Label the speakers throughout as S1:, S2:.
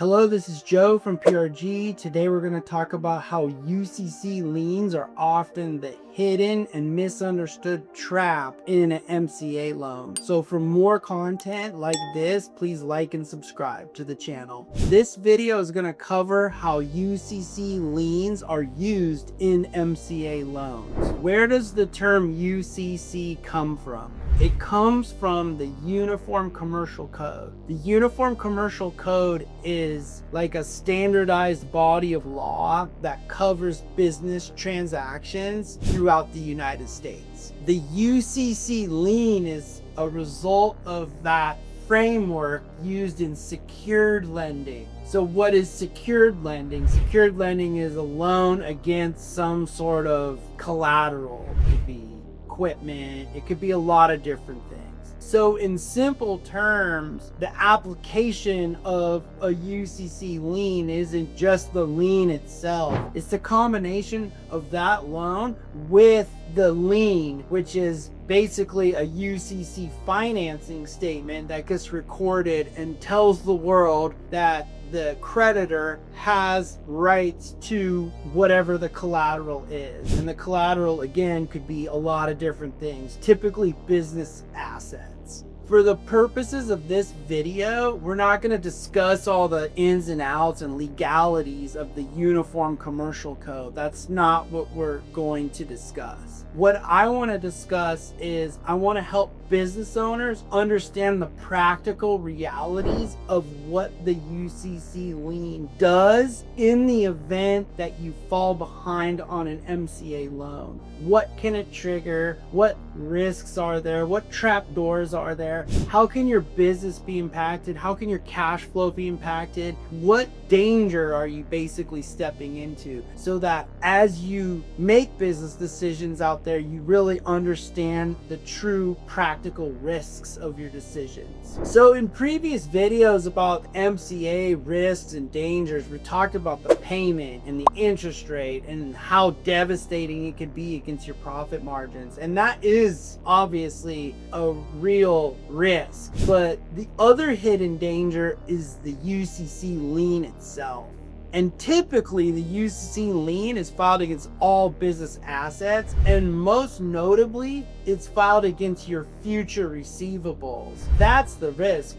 S1: Hello, this is Joe from PRG. Today we're going to talk about how UCC liens are often the hidden and misunderstood trap in an MCA loan. So for more content like this, please like and subscribe to the channel. This video is going to cover how UCC liens are used in MCA loans. Where does the term UCC come from? It comes from the Uniform Commercial Code. The Uniform Commercial Code is like a standardized body of law that covers business transactions throughout the United States. The UCC lien is a result of that framework used in secured lending. So what is secured lending? Secured lending is a loan against some sort of collateral. It could be equipment, it could be a lot of different things. So in simple terms, the application of a UCC lien isn't just the lien itself. It's the combination of that loan with the lien, which is basically a UCC financing statement that gets recorded and tells the world that the creditor has rights to whatever the collateral is. And the collateral, again, could be a lot of different things, typically business assets. For the purposes of this video, we're not going to discuss all the ins and outs and legalities of the Uniform Commercial Code. That's not what we're going to discuss. What I want to discuss is I want to help business owners understand the practical realities of what the UCC lien does in the event that you fall behind on an MCA loan. What can it trigger? What risks are there? What trapdoors are there? How can your business be impacted? How can your cash flow be impacted? What danger are you basically stepping into, so that as you make business decisions out there, you really understand the true practical risks of your decisions. So in previous videos about MCA risks and dangers, we talked about the payment and the interest rate and how devastating it could be against your profit margins. And that is obviously a real risk. But the other hidden danger is the UCC lien itself. And typically the UCC lien is filed against all business assets, and most notably, it's filed against your future receivables. That's the risk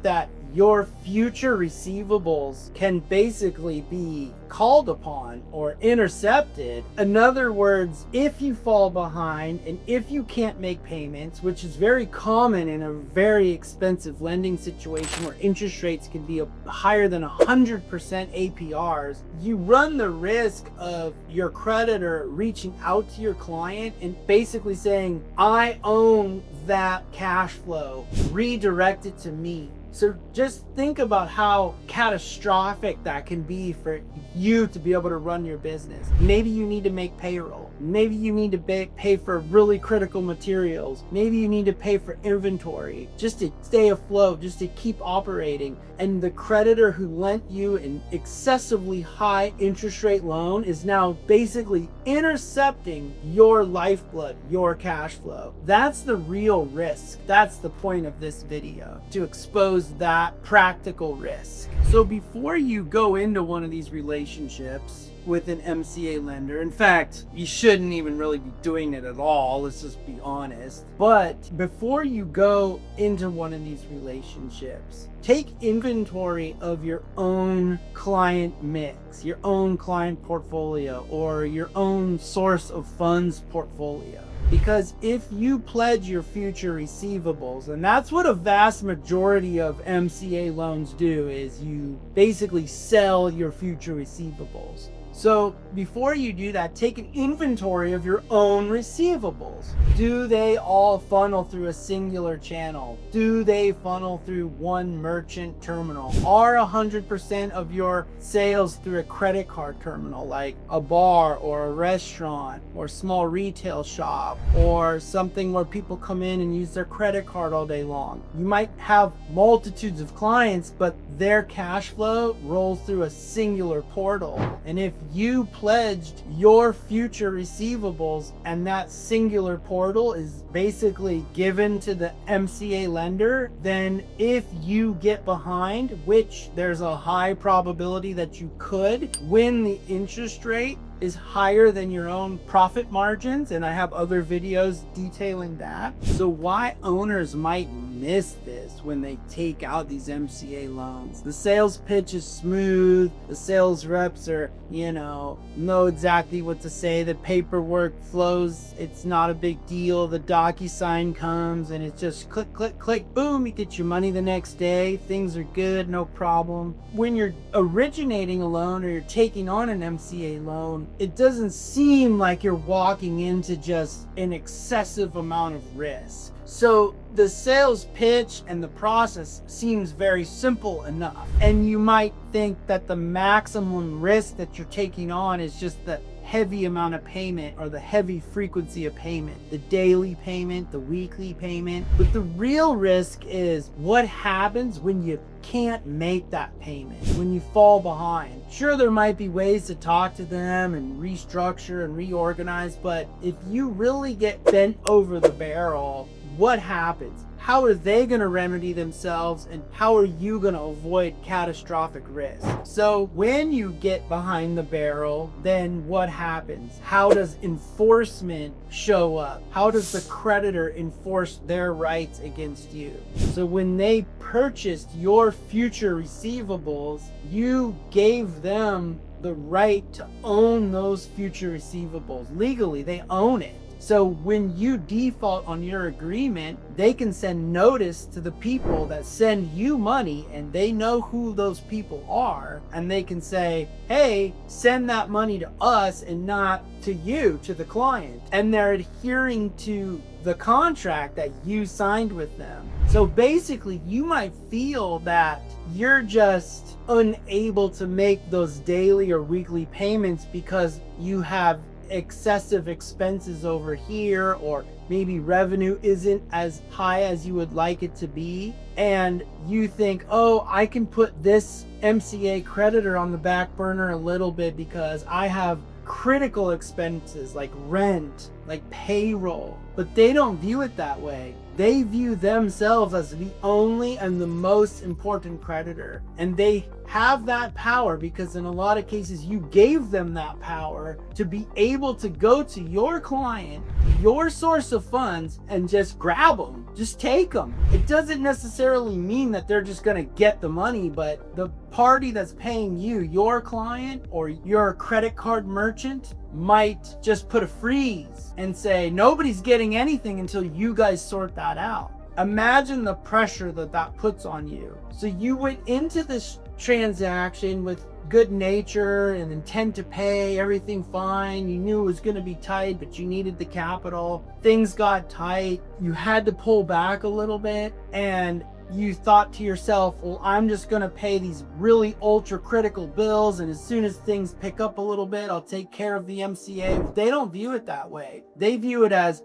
S1: that your future receivables can basically be called upon or intercepted. In other words, if you fall behind and if you can't make payments, which is very common in a very expensive lending situation where interest rates can be higher than 100% APRs, you run the risk of your creditor reaching out to your client and basically saying, I own that cash flow, redirect it to me. So just think about how catastrophic that can be for you to be able to run your business. Maybe you need to make payroll. Maybe you need to pay for really critical materials. Maybe you need to pay for inventory just to stay afloat, just to keep operating. And the creditor who lent you an excessively high interest rate loan is now basically intercepting your lifeblood, your cash flow. That's the real risk. That's the point of this video, to expose that practical risk. So before you go into one of these relationships with an MCA lender, in fact, you shouldn't even really be doing it at all, let's just be honest. But before you go into one of these relationships, take inventory of your own client mix, your own client portfolio, or your own source of funds portfolio. Because if you pledge your future receivables, and that's what a vast majority of MCA loans do, is you basically sell your future receivables. So before you do that, take an inventory of your own receivables. Do they all funnel through a singular channel? Do they funnel through one merchant terminal? Are 100% of your sales through a credit card terminal, like a bar or a restaurant or small retail shop, or something where people come in and use their credit card all day long? You might have multitudes of clients, but their cash flow rolls through a singular portal. And if you pledged your future receivables and that singular portal is basically given to the MCA lender, then if you get behind, which there's a high probability that you could, when the interest rate is higher than your own profit margins, and I have other videos detailing that. So why owners might miss this when they take out these MCA loans. The sales pitch is smooth, the sales reps are, know exactly what to say, the paperwork flows, it's not a big deal, the DocuSign comes and it's just click, click, click, boom, you get your money the next day, things are good, no problem. When you're originating a loan or you're taking on an MCA loan, it doesn't seem like you're walking into just an excessive amount of risk. So the sales pitch and the process seems very simple enough. And you might think that the maximum risk that you're taking on is just the heavy amount of payment or the heavy frequency of payment, the daily payment, the weekly payment. But the real risk is what happens when you can't make that payment, when you fall behind. Sure, there might be ways to talk to them and restructure and reorganize, but if you really get bent over the barrel, what happens? How are they going to remedy themselves, and how are you going to avoid catastrophic risk? So when you get behind the barrel, then what happens? How does enforcement show up? How does the creditor enforce their rights against you? So when they purchased your future receivables, you gave them the right to own those future receivables. Legally, they own it. So when you default on your agreement, they can send notice to the people that send you money, and they know who those people are, and they can say, hey, send that money to us and not to you, to the client. And they're adhering to the contract that you signed with them. So basically, you might feel that you're just unable to make those daily or weekly payments because you have excessive expenses over here, or maybe revenue isn't as high as you would like it to be, and you think, oh, I can put this MCA creditor on the back burner a little bit because I have critical expenses like rent, like payroll. But they don't view it that way. They view themselves as the only and the most important creditor. And they have that power because in a lot of cases you gave them that power to be able to go to your client, your source of funds, and just grab them, just take them. It doesn't necessarily mean that they're just going to get the money, but the party that's paying you, your client or your credit card merchant, might just put a freeze and say nobody's getting anything until you guys sort that out. Imagine the pressure that that puts on you. So you went into this transaction with good nature and intent to pay, everything fine. You knew it was going to be tight, but you needed the capital. Things got tight. You had to pull back a little bit, and you thought to yourself, well, I'm just going to pay these really ultra critical bills, and as soon as things pick up a little bit, I'll take care of the MCA. They don't view it that way. They view it as,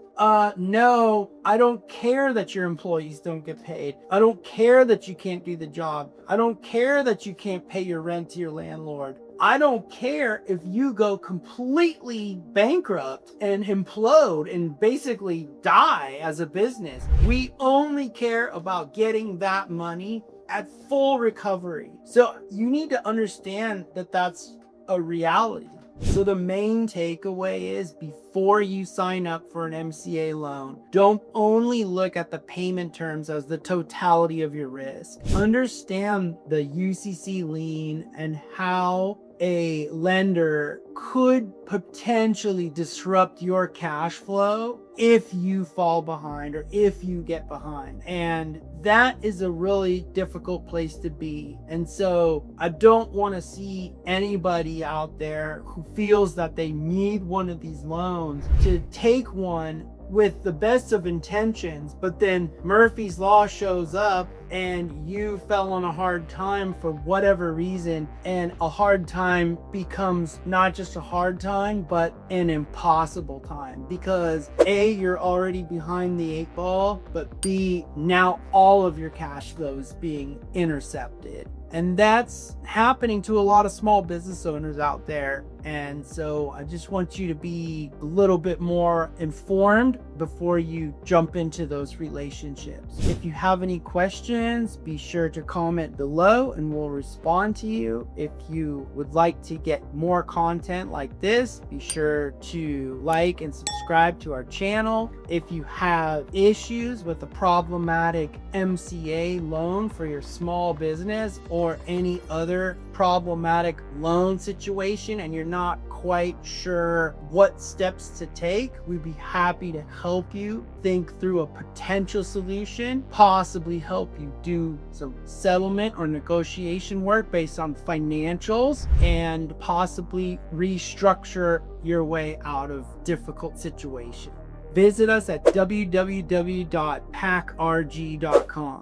S1: no, I don't care that your employees don't get paid. I don't care that you can't do the job. I don't care that you can't pay your rent to your landlord. I don't care if you go completely bankrupt and implode and basically die as a business. We only care about getting that money at full recovery. So you need to understand that that's a reality. So the main takeaway is, before you sign up for an MCA loan, don't only look at the payment terms as the totality of your risk. Understand the UCC lien and how a lender could potentially disrupt your cash flow if you fall behind or if you get behind. And that is a really difficult place to be. And so I don't want to see anybody out there who feels that they need one of these loans to take one with the best of intentions, but then Murphy's Law shows up and you fell on a hard time for whatever reason, and a hard time becomes not just a hard time, but an impossible time, because A, you're already behind the 8 ball, but B, now all of your cash flow is being intercepted. And that's happening to a lot of small business owners out there. And so I just want you to be a little bit more informed before you jump into those relationships. If you have any questions, be sure to comment below and we'll respond to you. If you would like to get more content like this, be sure to like and subscribe to our channel. If you have issues with a problematic MCA loan for your small business or any other problematic loan situation and you're not quite sure what steps to take, we'd be happy to help you think through a potential solution, possibly help you do some settlement or negotiation work based on financials, and possibly restructure your way out of difficult situations. Visit us at www.packrg.com.